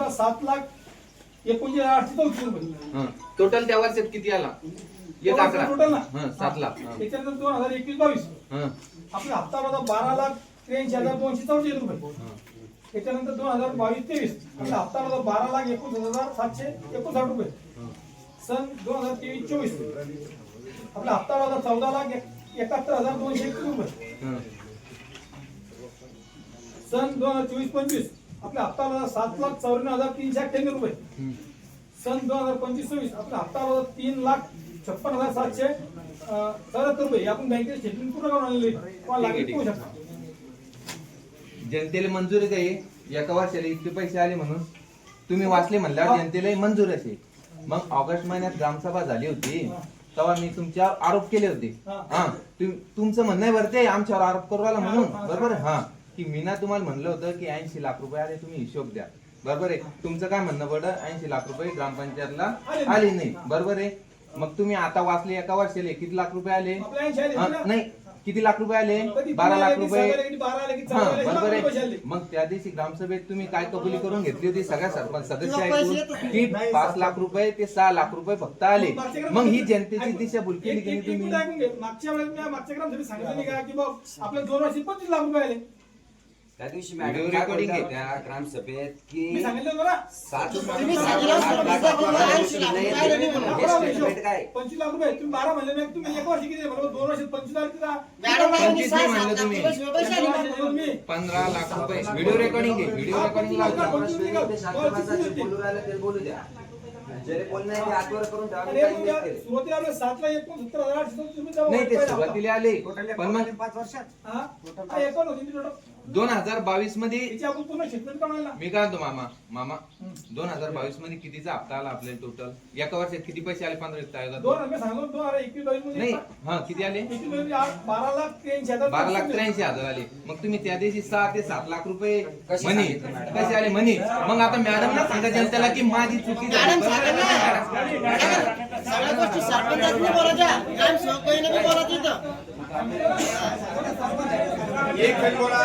7,19,834 total त्या वर्षात किती आला? एक आकडा टोटल ना 7 लाख. त्याच्यानंतर 2021-22 आपला हप्ता होता 12,83,244 रुपये. त्याच्यानंतर 2022-23 आपला हप्ता होता 12,29,759 रुपये. सन 2023-24 आपला हप्ता होता 14,71,201 रुपये. सन 2024-25 आपला हप्ता होता 7,94,398 रुपये. सन 2025-26 आपला हप्ता होता 3,56,774 रुपये. आपण बँकेचे स्टेटमेंट पूर्ण करून आणले. जनतेला मंजुरी आहे एका वर्षाला इतके पैसे आले म्हणून तुम्ही वाचले म्हणल्यावर जनतेला मंजूर असे. मग ऑगस्ट महिन्यात ग्रामसभा झाली होती तेव्हा मी तुमच्यावर आरोप केले होते. तुमचं म्हणणं आहे बरं ते आमच्यावर आरोप करू आला म्हणून बरोबर आहे. की मी ना तुम्हाला म्हणलं होतं की 80 लाख रुपये आले, तुम्ही हिशोब द्या. बरोबर आहे. तुमचं काय म्हणणं पडलं 80 लाख रुपये ग्रामपंचायतला आले नाही. बरोबर आहे. मग तुम्ही आता वाचले एका वर्षाला किती लाख रुपये आले? नाही किती लाख रुपये आले? 12 लाख रुपये. बरोबर आहे. मग त्या दिवशी ग्रामसभेत तुम्ही काय कबुली करून घेतली होती सगळ्या सरपंच सदस्य ऐकून की 5 लाख रुपये ते 6 लाख रुपये फक्त आले. मग ही जनतेची दिशाभूल केली की तुम्ही? मागच्या वेळेस मागच्या ग्रामसभेत सांगितलं का की बाबा आपल्या 2 वर्षी 25 लाख रुपये आले. त्या दिवशी मॅडम रेकॉर्डिंग आहे त्या ग्रामसभेत की मी सांगितलं ना 7 तुम्ही स्टेटमेंट काय 25 लाख रुपये तुम्ही 12 महिने तुम्ही एक वर्ष किती बरोबर 2 वर्षात 25 लाख किती 25 नाही म्हणलं तुम्ही 15 लाख रुपये. व्हिडिओ रेकॉर्डिंग आहे. व्हिडिओ रेकॉर्डिंग लावतो. बोलू राहिलं ते बोलू द्या. जरी बोलणं आहे ते आठवडा करून ठेवा. सुरुवातीला आपले 7,69,800 तुम्ही नाही ते सुरुवातीला आले पण मग 5 वर्षात हा एकूण होती टोटल 2022 मध्ये आपण पूर्ण स्टेटमेंट काढायला. मी काय म्हणतो मामा 2022 मध्ये कितीचा हप्ता आला आपल्याला टोटल? एका वर्षात किती पैसे आले? 15 2 मी सांगतो 2021-22 मध्ये नाही किती आले? 12,83,000 आले. मग तुम्ही त्या दिवशी 6 ते 7 लाख रुपये म्हणे कसे आले म्हणे. मग आता मॅडम ना सांगा जनतेला की माझी चुकी झाली. सगळ्या गोष्टी सरपंचांनी बोलायच्या, ग्राम सेवकांनी बी बोलायचं. एक बोला